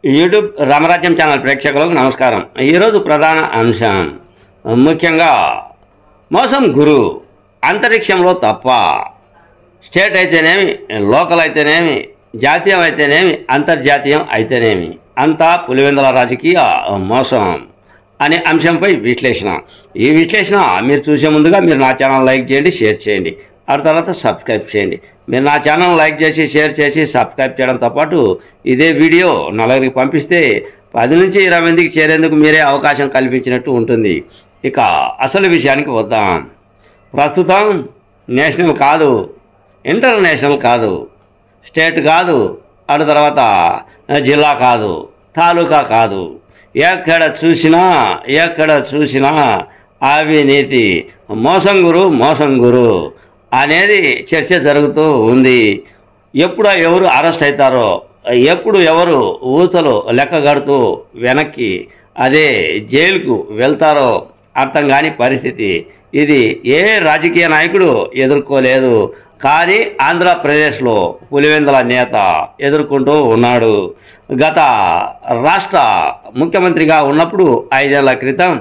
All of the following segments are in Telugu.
యూట్యూబ్ రామరాజ్యం ఛానల్ ప్రేక్షకులకు నమస్కారం. ఈరోజు ప్రధాన అంశం ముఖ్యంగా మోసం గురు అంతరిక్షంలో తప్ప స్టేట్ అయితేనేమి, లోకల్ అయితేనేమి, జాతీయం అయితేనేమి, అంతర్జాతీయం అయితేనేమి అంతా పులివెందుల రాజకీయ మోసం అనే అంశంపై విశ్లేషణ. ఈ విశ్లేషణ మీరు చూసే ముందుగా మీరు నా ఛానల్ లైక్ చేయండి, షేర్ చేయండి, ఆ తర్వాత సబ్స్క్రైబ్ చేయండి. మీరు నా ఛానల్ లైక్ చేసి షేర్ చేసి సబ్స్క్రైబ్ చేయడంతో పాటు ఇదే వీడియో నలుగురికి పంపిస్తే 10 నుంచి 20 మందికి చేరేందుకు మీరే అవకాశం కల్పించినట్టు ఉంటుంది. ఇక అసలు విషయానికి వద్దాం. ప్రస్తుతం నేషనల్ కాదు, ఇంటర్నేషనల్ కాదు, స్టేట్ కాదు, ఆ తర్వాత జిల్లా కాదు, తాలూకా కాదు, ఎక్కడ చూసినా అవినీతి, మోసం గురు అనేది చర్చ జరుగుతూ ఉంది. ఎప్పుడు ఎవరు అరెస్ట్ అవుతారో, ఎప్పుడు ఎవరు ఊచలు లెక్క కడుతూ వెనక్కి అదే జైలుకు వెళ్తారో అర్థం కాని పరిస్థితి. ఇది ఏ రాజకీయ నాయకుడు ఎదుర్కోలేదు, కానీ ఆంధ్రప్రదేశ్లో పులివెందుల నేత ఎదుర్కొంటూ ఉన్నాడు. గత రాష్ట్ర ముఖ్యమంత్రిగా ఉన్నప్పుడు 5 ఏళ్ల క్రితం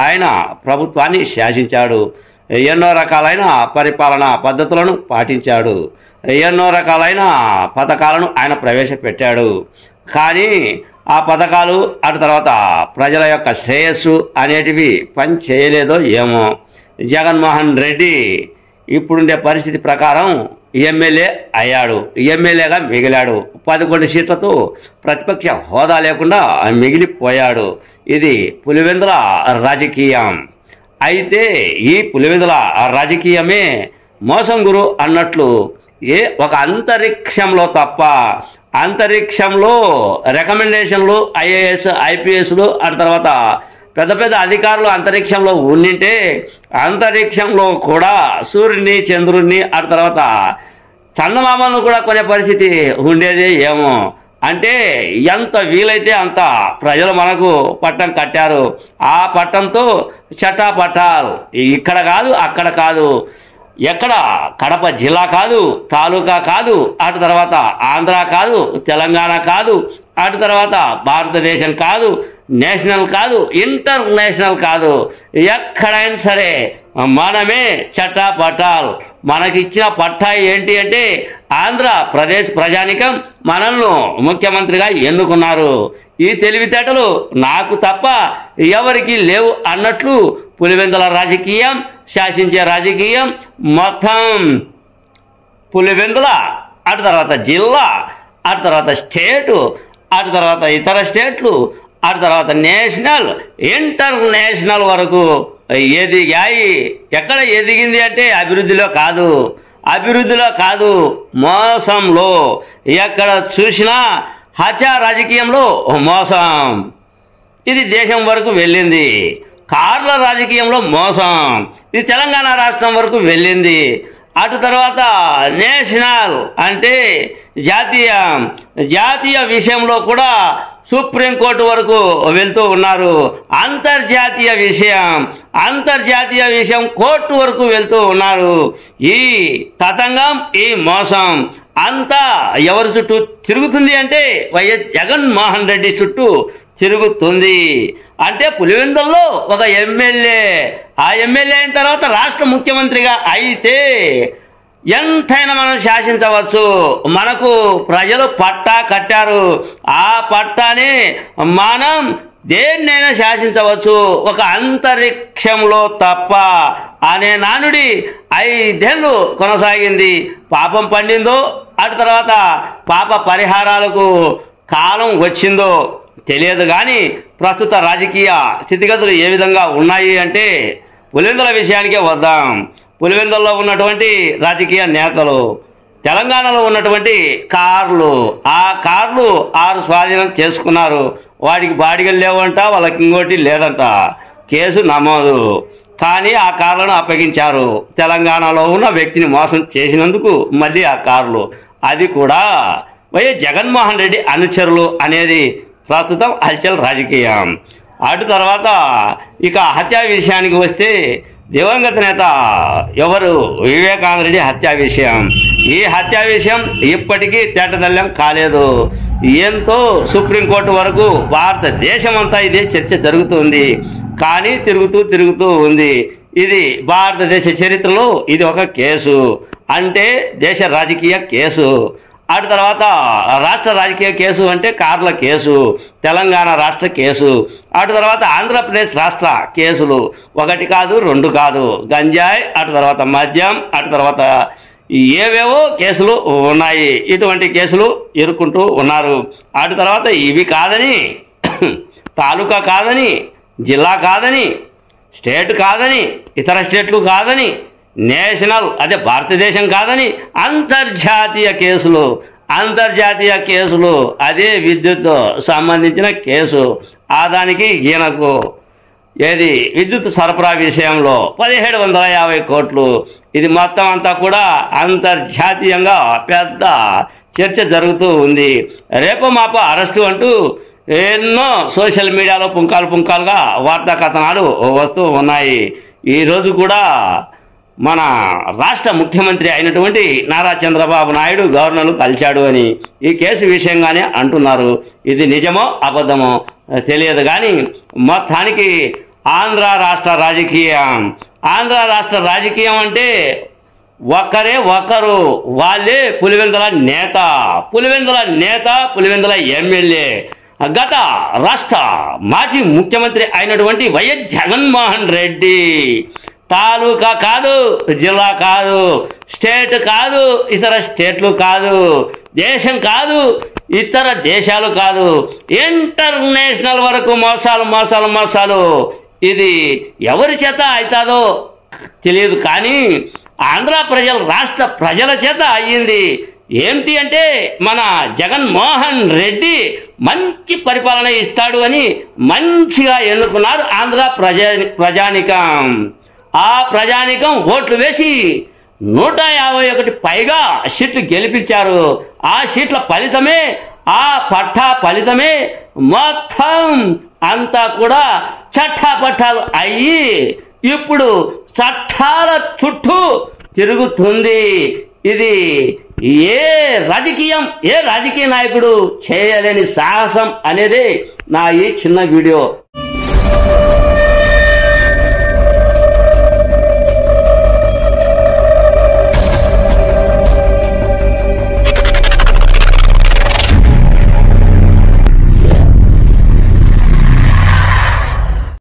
ఆయన ప్రభుత్వాన్ని శాసించాడు. ఎన్నో రకాలైన పరిపాలనా పద్ధతులను పాటించాడు, ఎన్నో రకాలైన పథకాలను ఆయన ప్రవేశపెట్టాడు. కానీ ఆ పథకాలు అటు తర్వాత ప్రజల యొక్క శ్రేయస్సు అనేటివి పని చేయలేదో ఏమో. జగన్మోహన్ రెడ్డి ఇప్పుడుండే పరిస్థితి ప్రకారం ఎమ్మెల్యే అయ్యాడు, ఎమ్మెల్యేగా మిగిలాడు. 11 సీట్లతో ప్రతిపక్ష హోదా లేకుండా మిగిలిపోయాడు. ఇది పులివెందుల రాజకీయం. అయితే ఈ పులివెందుల రాజకీయమే మోసం గురు అన్నట్లు ఒక అంతరిక్షంలో తప్ప, అంతరిక్షంలో రికమెండేషన్లు ఐఏఎస్ ఐపీఎస్లు ఆ తర్వాత పెద్ద పెద్ద అధికారులు అంతరిక్షంలో ఉండింటే అంతరిక్షంలో కూడా సూర్యుని, చంద్రుడిని ఆ తర్వాత చందమామను కూడా కొనే పరిస్థితి ఉండేది ఏమో. అంటే ఎంత వీలైతే అంత ప్రజలు మనకు పట్టం కట్టారు. ఆ పట్టంతో చటాపటాల్, ఇక్కడ కాదు అక్కడ కాదు, ఎక్కడ కడప జిల్లా కాదు, తాలూకా కాదు, అటు తర్వాత ఆంధ్ర కాదు, తెలంగాణ కాదు, అటు తర్వాత భారతదేశం కాదు, నేషనల్ కాదు, ఇంటర్నేషనల్ కాదు, ఎక్కడైనా సరే మనమే చట్టాపట్టాల్. మనకిచ్చిన పట్టా ఏంటి అంటే ఆంధ్రప్రదేశ్ ప్రజానికం మనల్ని ముఖ్యమంత్రిగా ఎన్నుకున్నారు. ఈ తెలివితేటలు నాకు తప్ప ఎవరికి లేవు అన్నట్లు పులివెందుల రాజకీయం, శాసించే రాజకీయం మొత్తం పులివెందుల, అటు తర్వాత జిల్లా, అటు తర్వాత స్టేటు, అటు తర్వాత ఇతర స్టేట్లు, అటు తర్వాత నేషనల్, ఇంటర్నేషనల్ వరకు ఎదిగాయి. ఎక్కడ ఎదిగింది అంటే అభివృద్ధిలో కాదు, మోసంలో. ఎక్కడ చూసినా హత్య రాజకీయంలో మోసం. ఇది దేశం వరకు వెళ్ళింది. కార్ల రాజకీయంలో మోసం. ఇది తెలంగాణ రాష్ట్రం వరకు వెళ్ళింది. అటు తర్వాత నేషనల్ అంటే జాతీయ విషయంలో కూడా సుప్రీంకోర్టు వరకు వెళ్తూ ఉన్నారు. అంతర్జాతీయ విషయం కోర్టు వరకు వెళ్తూ ఉన్నారు. ఈ తతంగం, ఈ మోసం అంతా ఎవరి చుట్టూ తిరుగుతుంది అంటే వైఎస్ జగన్మోహన్ రెడ్డి చుట్టూ తిరుగుతుంది. అంటే పులివెందుల్లో ఒక ఎమ్మెల్యే, ఆ ఎమ్మెల్యే అయిన తర్వాత రాష్ట్ర ముఖ్యమంత్రిగా అయితే ఎంతైనా మనం శాసించవచ్చు. మనకు ప్రజలు పట్టా కట్టారు, ఆ పట్టాని మనం దేన్నైనా శాసించవచ్చు, ఒక అంతరిక్షంలో తప్ప అనే నానుడి 5 ఏళ్ళు కొనసాగింది. పాపం పండిందో, అటు తర్వాత పాప పరిహారాలకు కాలం వచ్చిందో తెలియదు. కానీ ప్రస్తుత రాజకీయ స్థితిగతులు ఏ విధంగా ఉన్నాయి అంటే పులివెందుల విషయానికే వద్దాం. పులివెందుల్లో ఉన్నటువంటి రాజకీయ నేతలు, తెలంగాణలో ఉన్నటువంటి కార్లు, ఆ కార్లు 6 స్వాధీనం చేసుకున్నారు. వాడికి బాడిగలు లేవంట, వాళ్ళకి ఇంకోటి లేదంట, కేసు నమోదు. కానీ ఆ కార్లను అప్పగించారు. తెలంగాణలో ఉన్న వ్యక్తిని మోసం చేసినందుకు మళ్ళీ ఆ కార్లు, అది కూడా వైఎస్ జగన్మోహన్ రెడ్డి అనుచరులు అనేది ప్రస్తుతం హల్చల్ రాజకీయం. అటు తర్వాత ఇక హత్య విషయానికి వస్తే దివంగత నేత ఎవరు వివేకానంద రెడ్డి హత్య విషయం. ఈ హత్య విషయం ఇప్పటికీ తేటతెల్లం కాలేదు. ఎంతో సుప్రీంకోర్టు వరకు భారతదేశం అంతా ఇదే చర్చ జరుగుతుంది. కానీ తిరుగుతూ ఉంది. ఇది భారతదేశ చరిత్రలో ఇది ఒక కేసు, అంటే దేశ రాజకీయ కేసు. అటు తర్వాత రాష్ట్ర రాజకీయ కేసు అంటే కార్ల కేసు, తెలంగాణ రాష్ట్ర కేసు, అటు తర్వాత ఆంధ్రప్రదేశ్ రాష్ట్ర కేసులు, 1 కాదు 2 కాదు, గంజాయి, అటు తర్వాత మద్యం, అటు తర్వాత ఏవేవో కేసులు ఉన్నాయి. ఇటువంటి కేసులు ఎదుర్కొంటూ ఉన్నారు. అటు తర్వాత ఇవి కాదని, తాలూకా కాదని, జిల్లా కాదని, స్టేట్ కాదని, ఇతర స్టేట్లు కాదని, నేషనల్ అదే భారతదేశం కాదని అంతర్జాతీయ కేసులు, అదే విద్యుత్ సంబంధించిన కేసు. దానికి ఈయనకు ఏది విద్యుత్ సరఫరా విషయంలో 1750 కోట్లు. ఇది మొత్తం అంతా కూడా అంతర్జాతీయంగా పెద్ద చర్చ జరుగుతూ ఉంది. రేపు మాప అరెస్టు అంటూ ఎన్నో సోషల్ మీడియాలో పుంకాలుగా వార్తా కథనాలు వస్తూ ఉన్నాయి. ఈరోజు కూడా మన రాష్ట్ర ముఖ్యమంత్రి అయినటువంటి నారా చంద్రబాబు నాయుడు గవర్నర్ను కలిశాడు అని ఈ కేసు విషయంగానే అంటున్నారు. ఇది నిజమో అబద్ధమో తెలియదు కానీ మొత్తానికి ఆంధ్ర రాష్ట్ర రాజకీయం అంటే ఒకరు వాళ్ళే పులివెందుల నేత, ఎమ్మెల్యే, గత రాష్ట్ర మాజీ ముఖ్యమంత్రి అయినటువంటి వైఎస్ జగన్మోహన్ రెడ్డి. తాలూకా కాదు, జిల్లా కాదు, స్టేట్ కాదు, ఇతర స్టేట్లు కాదు, దేశం కాదు, ఇతర దేశాలు కాదు, ఇంటర్నేషనల్ వరకు మోసాలు. ఇది ఎవరి చేత అవుతాదో తెలియదు కానీ రాష్ట్ర ప్రజల చేత అయ్యింది. ఏంటి అంటే మన జగన్మోహన్ రెడ్డి మంచి పరిపాలన ఇస్తాడు అని మంచిగా ఎన్నుకున్నారు ఆంధ్ర ప్రజానికం. ఆ ప్రజానికం ఓట్లు వేసి 151 పైగా సీట్లు గెలిపించారు. ఆ సీట్ల ఫలితమే, ఆ పట్టా ఫలితమే మొత్తం అంతా కూడా చట్టాపట్టాలు అయ్యి ఇప్పుడు చట్టాల చుట్టూ తిరుగుతుంది. ఇది ఏ రాజకీయ నాయకుడు చేయలేని సాహసం అనేది నా ఈ చిన్న వీడియో.